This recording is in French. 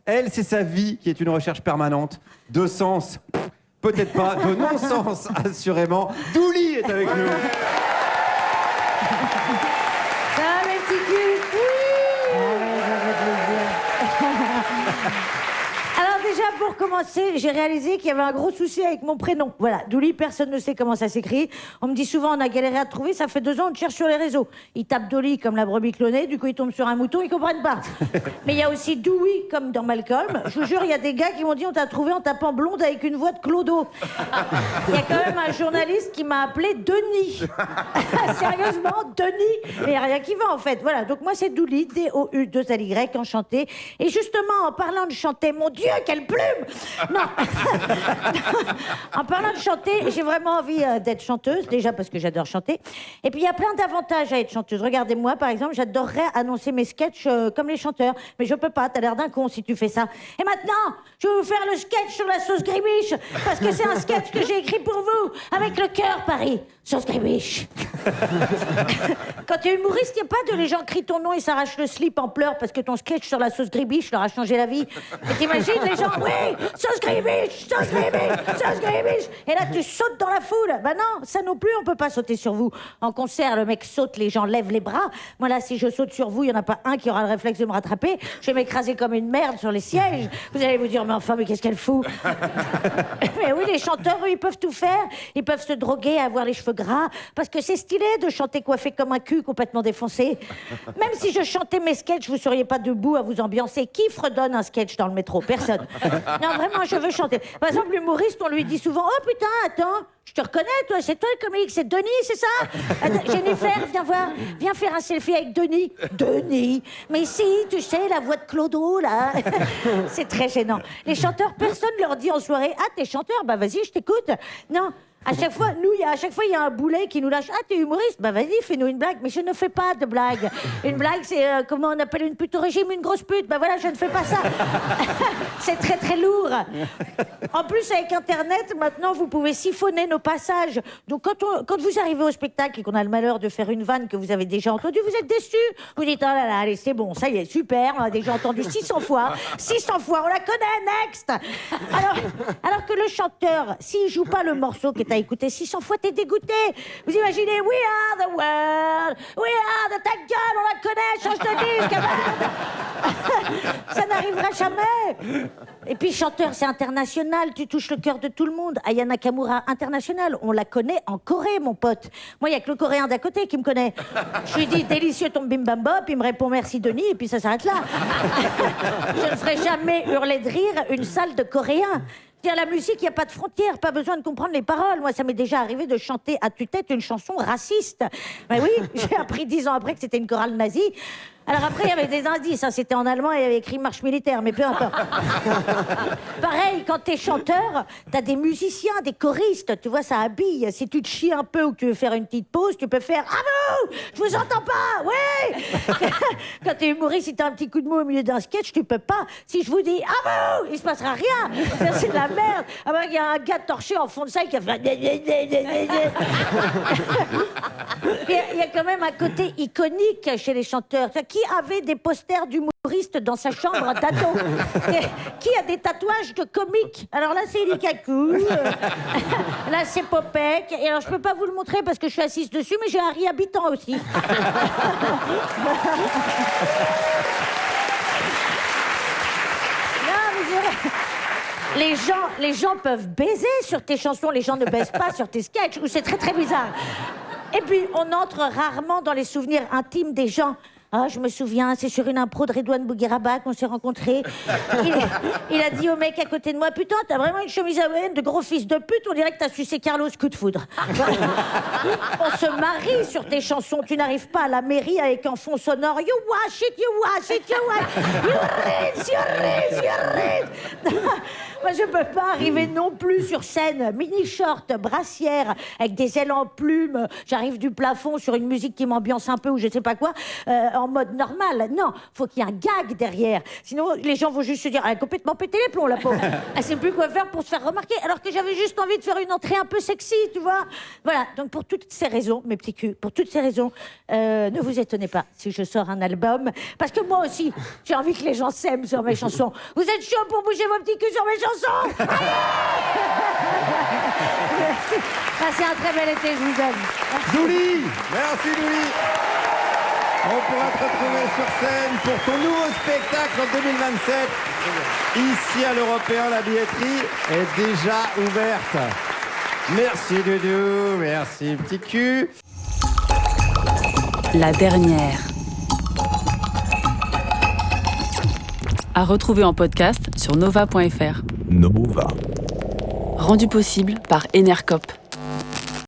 Elle, c'est sa vie qui est une recherche permanente de sens. Peut-être pas, de non-sens, assurément. Douli est avec nous. Ça va, mes petits culs? Oui. Ça fait plaisir. Alors déjà, pour commencer, j'ai réalisé qu'il y avait un gros souci avec mon prénom. Voilà, Douli, personne ne sait comment ça s'écrit. On me dit souvent, on a galéré à trouver, ça fait 2 ans, on te cherche sur les réseaux. Ils tapent Dolly comme la brebis clonée, du coup ils tombent sur un mouton, ils comprennent pas. Mais il y a aussi Dewey, comme dans Malcolm. Je vous jure, il y a des gars qui m'ont dit, on t'a trouvé en tapant blonde avec une voix de clodo. Il y a quand même un journaliste qui m'a appelé Denis. Sérieusement, Denis. Mais il n'y a rien qui va en fait. Voilà, donc moi c'est Douli, D-O-U-2-L-Y, enchanté. Et justement, en parlant de chanter, mon Dieu, quelle plume! Non. En parlant de chanter, j'ai vraiment envie d'être chanteuse, déjà parce que j'adore chanter. Et puis il y a plein d'avantages à être chanteuse. Regardez-moi, par exemple, j'adorerais annoncer mes sketchs comme les chanteurs. Mais je peux pas, t'as l'air d'un con si tu fais ça. Et maintenant, je vais vous faire le sketch sur la sauce Gribiche, parce que c'est un sketch que j'ai écrit pour vous, avec le cœur, Paris. Sauce Gribiche. Quand tu es humoriste, il n'y a pas de les gens crient ton nom et s'arrachent le slip en pleurs parce que ton sketch sur la sauce Gribiche leur a changé la vie. Et t'imagines les gens, oui, sauce Gribiche, sauce Gribiche, sauce Gribiche. Et là, tu sautes dans la foule. Ben non, ça non plus, on peut pas sauter sur vous. En concert, le mec saute, les gens lèvent les bras. Moi là, si je saute sur vous, il y en a pas un qui aura le réflexe de me rattraper. Je vais m'écraser comme une merde sur les sièges. Vous allez vous dire, mais enfin, mais qu'est-ce qu'elle fout? Mais oui, les chanteurs, eux, ils peuvent tout faire. Ils peuvent se droguer, avoir les cheveux gras, parce que c'est stylé de chanter coiffé comme un cul complètement défoncé. Même si je chantais mes sketchs, vous seriez pas debout à vous ambiancer. Qui fredonne un sketch dans le métro? Personne. Non, vraiment, je veux chanter. Par exemple, l'humoriste, on lui dit souvent, oh putain, attends, je te reconnais, toi, c'est toi le comique, c'est Denis, c'est ça? Attends, Jennifer, viens voir, viens faire un selfie avec Denis. Denis? Mais si, tu sais, la voix de Clodo, là. C'est très gênant. Les chanteurs, personne leur dit en soirée, ah, t'es chanteur? Bah vas-y, je t'écoute. Non. À chaque fois, il y a un boulet qui nous lâche. Ah, t'es humoriste? Bah vas-y, fais-nous une blague. Mais je ne fais pas de blague. Une blague, c'est comment on appelle une pute au régime, une grosse pute. Bah voilà, je ne fais pas ça. C'est très très lourd. En plus, avec Internet, maintenant, vous pouvez siphonner nos passages. Donc quand vous arrivez au spectacle et qu'on a le malheur de faire une vanne que vous avez déjà entendue, vous êtes déçus. Vous dites, oh là là, allez, c'est bon, ça y est, super, on a déjà entendu 600 fois. 600 fois, on la connaît, next. Alors que le chanteur, s'il joue pas le morceau que t'as écouté 600 fois, t'es dégoûté. Vous imaginez, we are the world, we are the... Ta gueule, on la connaît, change de disque, merde. Ça n'arrivera jamais. Et puis chanteur, c'est international, tu touches le cœur de tout le monde. Aya Nakamura, international, on la connaît en Corée, mon pote. Moi, il n'y a que le Coréen d'à côté qui me connaît. Je lui dis, délicieux ton bim bam bop, il me répond merci Denis, et puis ça s'arrête là. Je ne ferai jamais hurler de rire une salle de Coréens. La musique, il n'y a pas de frontières, pas besoin de comprendre les paroles. Moi, ça m'est déjà arrivé de chanter à tue-tête une chanson raciste. Mais oui, j'ai appris 10 ans après que c'était une chorale nazie. Alors après, il y avait des indices, hein, c'était en allemand et il y avait écrit marche militaire, mais peu importe. Pareil, quand t'es chanteur, t'as des musiciens, des choristes, tu vois, ça habille. Si tu te chies un peu ou que tu veux faire une petite pause, tu peux faire « Ah vous, je vous entends pas, oui !» Quand t'es humoriste, si t'as un petit coup de mot au milieu d'un sketch, tu peux pas. Si je vous dis « Ah vous !» il se passera rien. Ça, c'est de la merde. Ah ben, il y a un gars torché en fond de salle qui a fait... Il y a quand même un côté iconique chez les chanteurs. Qui avait des posters d'humoristes dans sa chambre d'ado? Qui a des tatouages de comiques? Alors là, c'est Likaku. Là, c'est Popek. Et alors, je peux pas vous le montrer parce que je suis assise dessus, mais j'ai Harry Habitant aussi. Non, mais les gens peuvent baiser sur tes chansons, les gens ne baisent pas sur tes sketchs, ou c'est très très bizarre. Et puis, on entre rarement dans les souvenirs intimes des gens. Ah, je me souviens, c'est sur une impro de Redouane Bougueraba qu'on s'est rencontrés. Il a dit au mec à côté de moi, putain, t'as vraiment une chemise hawaïenne de gros fils de pute, on dirait que t'as sucé Carlos coup de foudre. On se marie sur tes chansons, tu n'arrives pas à la mairie avec un fond sonore. You wash it, you wash it, you wash it. You rinse, you rinse, you rinse. Moi, je peux pas arriver non plus sur scène, mini-short, brassière, avec des ailes en plumes. J'arrive du plafond sur une musique qui m'ambiance un peu ou je sais pas quoi, en mode normal. Non, faut qu'il y ait un gag derrière. Sinon, les gens vont juste se dire, elle a complètement pété les plombs, la pauvre. Elle sait plus quoi faire pour se faire remarquer. Alors que j'avais juste envie de faire une entrée un peu sexy, tu vois. Voilà. Donc, pour toutes ces raisons, mes petits culs, pour toutes ces raisons, ne vous étonnez pas si je sors un album. Parce que moi aussi, j'ai envie que les gens s'aiment sur mes chansons. Vous êtes chaud pour bouger vos petits culs sur mes chansons? Merci. Passez un très bel été, je vous aime. Douli, merci Douli. On pourra te retrouver sur scène pour ton nouveau spectacle en 2027. Ici à l'Européen, la billetterie est déjà ouverte. Merci Doudou, merci petit cul. La dernière. À retrouver en podcast sur nova.fr. Nova. Rendu possible par Enercop.